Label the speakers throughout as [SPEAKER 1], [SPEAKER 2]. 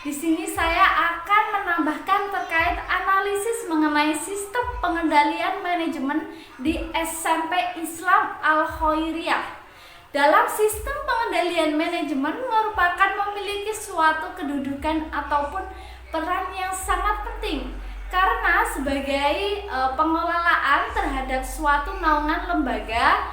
[SPEAKER 1] Di sini saya akan menambahkan terkait analisis mengenai sistem pengendalian manajemen di SMP Islam Al-Khairiyah. Dalam sistem pengendalian manajemen merupakan memiliki suatu kedudukan ataupun peran yang sangat penting karena sebagai pengelolaan terhadap suatu naungan lembaga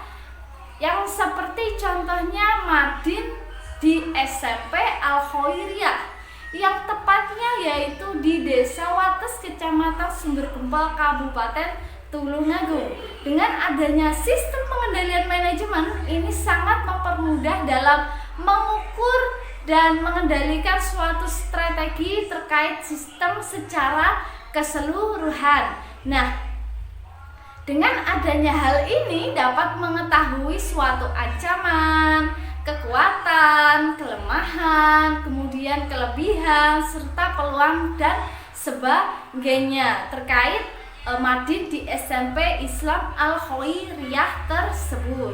[SPEAKER 1] yang seperti contohnya Madin di SMP Al-Khairiyah yang tepatnya yaitu di Desa Wates, Kecamatan Sumbergempol, Kabupaten Tulungagung. Dengan adanya sistem pengendalian manajemen ini sangat mempermudah dalam mengukur dan mengendalikan suatu strategi terkait sistem secara keseluruhan. Nah, dengan adanya hal ini dapat mengetahui suatu ancaman, kekuatan, kelemahan, kemudian kelebihan, serta peluang dan sebagainya terkait Madin di SMP Islam Al-Khairiyah tersebut.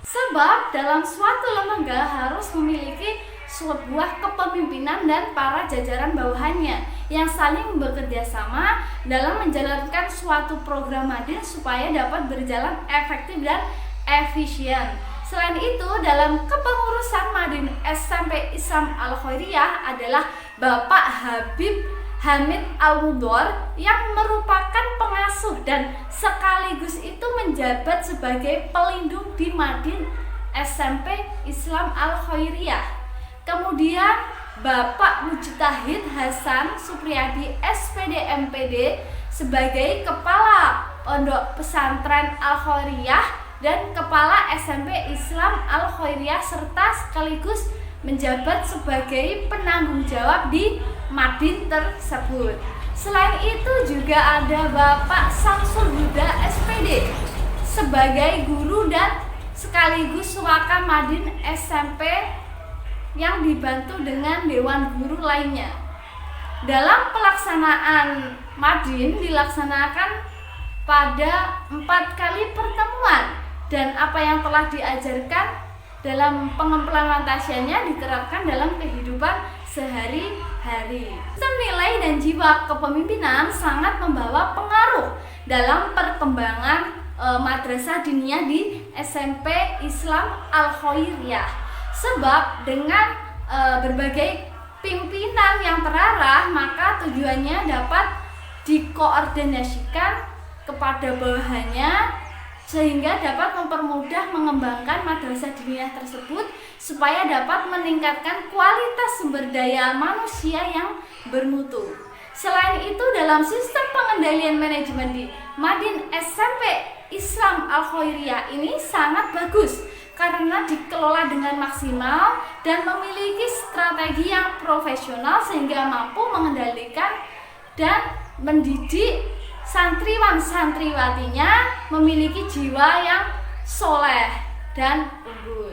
[SPEAKER 1] Sebab dalam suatu lembaga harus memiliki sebuah kepemimpinan dan para jajaran bawahannya yang saling bekerja sama dalam menjalankan suatu program Madin supaya dapat berjalan efektif dan efisien. Selain itu, dalam kepengurusan Madin SMP Islam Al-Khairiyah adalah Bapak Habib Hamid Al-Mudor yang merupakan pengasuh dan sekaligus itu menjabat sebagai pelindung di Madin SMP Islam Al-Khairiyah. Kemudian Bapak Mujtahid Hasan Supriyadi SPD MPD sebagai Kepala Pondok Pesantren Al-Khairiyah dan Kepala SMP Islam Al-Khairiyah serta sekaligus menjabat sebagai penanggung jawab di Madin tersebut. Selain itu juga ada Bapak Samsul Huda SPD sebagai guru dan sekaligus Wakam Madin SMP yang dibantu dengan Dewan Guru lainnya. Dalam pelaksanaan Madin dilaksanakan pada 4 kali pertemuan dan apa yang telah diajarkan dalam pengimplementasiannya diterapkan dalam kehidupan sehari-hari. Nilai dan jiwa kepemimpinan sangat membawa pengaruh dalam perkembangan madrasah diniyah di SMP Islam Al-Khairiyah. Sebab dengan berbagai pimpinan yang terarah, maka tujuannya dapat dikoordinasikan kepada bawahannya sehingga dapat mempermudah mengembangkan madrasah diniyah tersebut supaya dapat meningkatkan kualitas sumber daya manusia yang bermutu. Selain itu, dalam sistem pengendalian manajemen di Madin SMP Islam Al-Khairiyah ini sangat bagus karena dikelola dengan maksimal dan memiliki strategi yang profesional sehingga mampu mengendalikan dan mendidik santriwan-santriwatinya memiliki jiwa yang soleh dan unggul.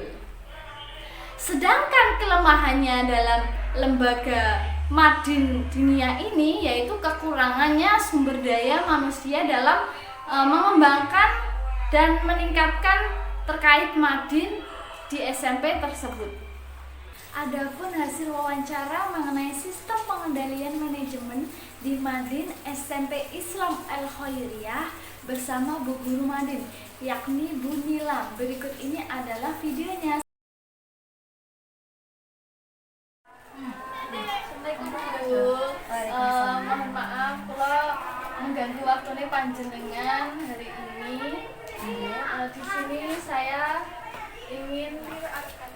[SPEAKER 1] Sedangkan kelemahannya dalam lembaga Madin diniyah ini yaitu kekurangannya sumber daya manusia dalam mengembangkan dan meningkatkan terkait Madin di SMP tersebut. Adapun hasil wawancara mengenai sistem pengendalian manajemen di Madin SMP Islam Al Khairiyah bersama Bu Guru Madin, yakni Bu Nilam. Berikut ini adalah videonya. Mohon maaf kalau mengganggu waktunya panjenengan hari ini. Di sini saya ingin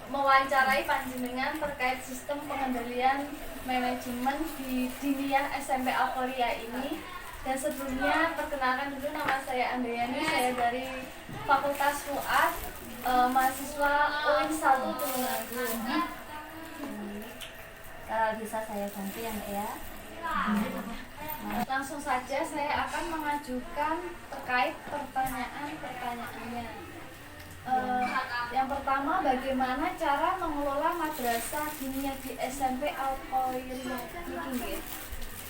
[SPEAKER 1] mewawancarai panjenengan terkait sistem pengendalian manajemen di Diniyah SMP Al Khairiyah ini. Dan sebelumnya perkenalkan dulu, nama saya Andayani, saya dari Fakultas Fuad, mahasiswa UIN 1 Tulungagung.
[SPEAKER 2] Kalau bisa saya bantu ya Mbak ya.
[SPEAKER 1] Langsung saja saya akan mengajukan terkait pertanyaan-pertanyaannya. Yang pertama, bagaimana cara mengelola madrasah diniyah di SMP Al Khairiyah?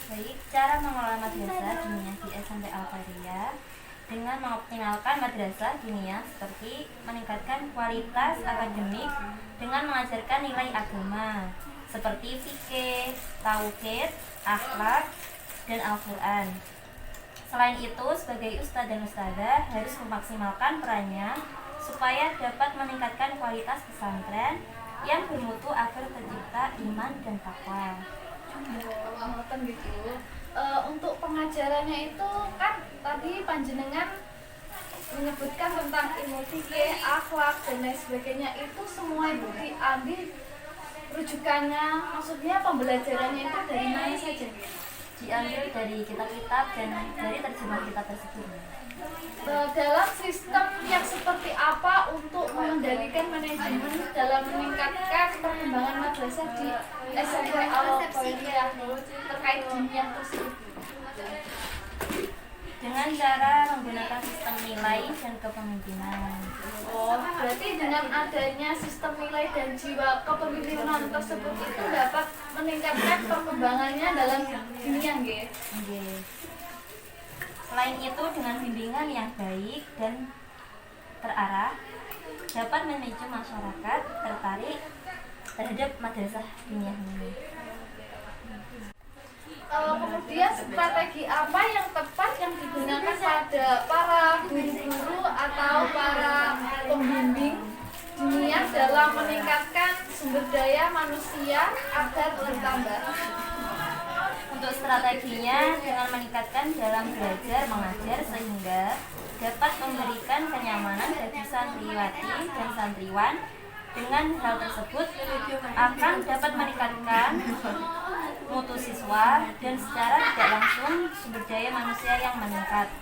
[SPEAKER 2] Baik, cara mengelola madrasah diniyah di SMP Al Khairiyah dengan mengoptimalkan madrasah diniyah seperti meningkatkan kualitas akademik dengan mengajarkan nilai agama seperti fikih, tauhid, akhlak, dan Al-Quran. Selain itu, sebagai ustadz dan ustadzah harus memaksimalkan perannya supaya dapat meningkatkan kualitas pesantren yang bermutu agar tercipta iman dan takwa.
[SPEAKER 1] Gitu. Untuk pengajarannya itu kan tadi panjenengan menyebutkan tentang ilmu fikih, akhlak, dan lain sebagainya. Itu semua itu diambil rujukannya, maksudnya pembelajarannya itu dari mana saja?
[SPEAKER 2] Diambil dari kitab-kitab dan dari terjemah kitab tersebut.
[SPEAKER 1] Dalam sistem yang seperti apa untuk mengendalikan manajemen dalam meningkatkan perkembangan madrasah di SMP Al Khairiyah terkait diniyah tersebut?
[SPEAKER 2] Dengan cara menggunakan sistem nilai dan kepemimpinan.
[SPEAKER 1] Berarti dengan adanya sistem nilai dan jiwa kepemimpinan tersebut itu dapat meningkatkan perkembangannya dalam diniyah, nggih?
[SPEAKER 2] Nggih. Selain itu, dengan bimbingan yang baik dan terarah dapat memicu masyarakat tertarik terhadap madrasah diniyah ini.
[SPEAKER 1] Kemudian strategi apa yang tepat yang digunakan pada para guru-guru atau para pembimbing diniyah dalam meningkatkan sumber daya manusia agar bertambah?
[SPEAKER 2] Untuk strateginya dengan meningkatkan dalam belajar mengajar sehingga dapat memberikan kenyamanan bagi santriwati dan santriwan. Dengan hal tersebut akan dapat meningkatkan mutu siswa dan secara tidak langsung sumber daya manusia yang meningkat.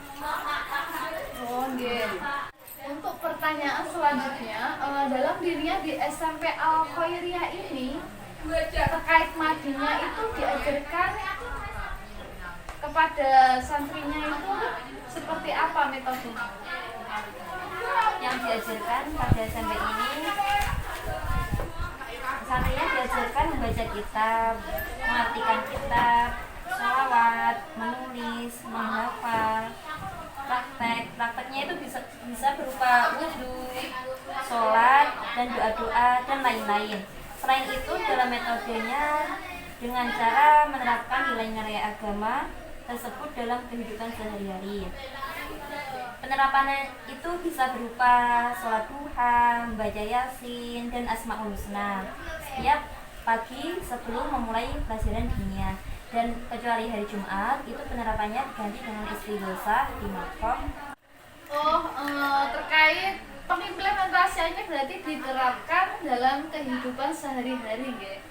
[SPEAKER 1] Untuk pertanyaan selanjutnya, dalam dirinya di SMP Al Khairiyah ini terkait madinya itu diajarkan kepada santrinya itu seperti apa metodenya?
[SPEAKER 2] Yang diajarkan pada SMP ini, santrinya diajarkan membaca kitab, mengartikan kitab, sholawat, menulis, menghafal. Prakteknya itu bisa berupa wudhu, sholat, dan doa-doa, dan lain-lain. Selain itu, dalam metodenya dengan cara menerapkan nilai-nilai agama tersebut dalam kehidupan sehari-hari. Penerapannya itu bisa berupa sholat duha, membaca yasin, dan asmaul husna setiap pagi sebelum memulai pelajaran diniyah. Dan kecuali hari Jumat, itu penerapannya diganti dengan istighosah di makom.
[SPEAKER 1] Terkait pengimplementasiannya berarti diterapkan dalam kehidupan sehari-hari, nggih?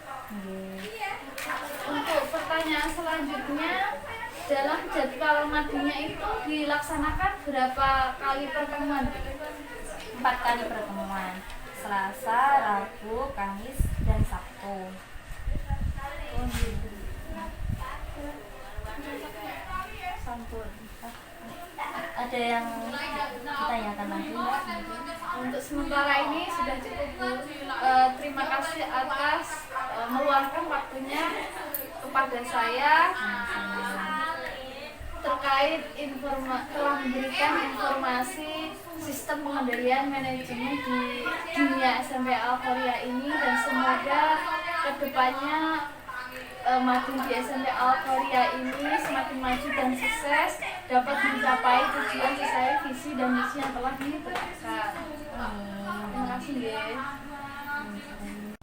[SPEAKER 1] Untuk pertanyaan selanjutnya, dalam jadwal madinya itu dilaksanakan berapa kali pertemuan?
[SPEAKER 2] 4 kali pertemuan, Selasa, Rabu, Kamis, dan Sabtu. Ada yang ditanyakan lagi, Mbak?
[SPEAKER 1] Untuk sementara ini sudah cukup, Bu. Terima kasih atas meluangkan waktunya kepada saya terkait telah memberikan informasi sistem pengendalian manajemen di dunia SMP Al Khairiyah ini, dan semoga kedepannya Madin di SMP Al-Khoria ini semakin maju dan sukses, dapat mencapai tujuan sesuai visi dan misi yang telah ditetapkan. Terima kasih ya.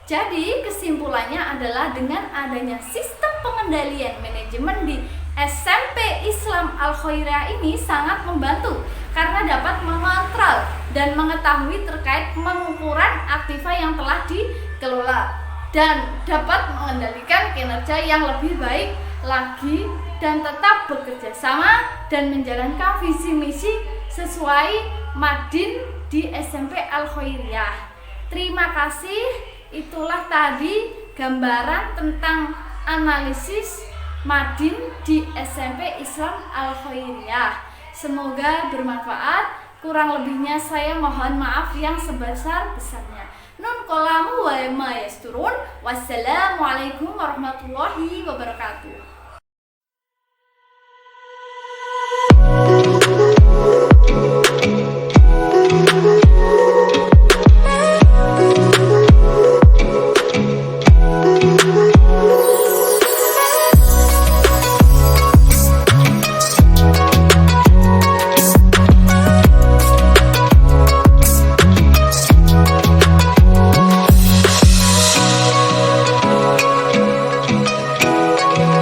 [SPEAKER 1] Jadi kesimpulannya adalah dengan adanya sistem pengendalian manajemen di SMP Islam Al-Khoria ini sangat membantu karena dapat mengontrol dan mengetahui terkait pengukuran aktiva yang telah dikelola dan dapat mengendalikan kinerja yang lebih baik lagi dan tetap bekerja sama dan menjalankan visi misi sesuai Madin di SMP Al-Khoiriyah. Terima kasih. Itulah tadi gambaran tentang analisis Madin di SMP Islam Al-Khoiriyah. Semoga bermanfaat. Kurang lebihnya saya mohon maaf yang sebesar-besarnya. Nun qalamu wa ma yasturun. Wassalamualaikum warahmatullahi wabarakatuh.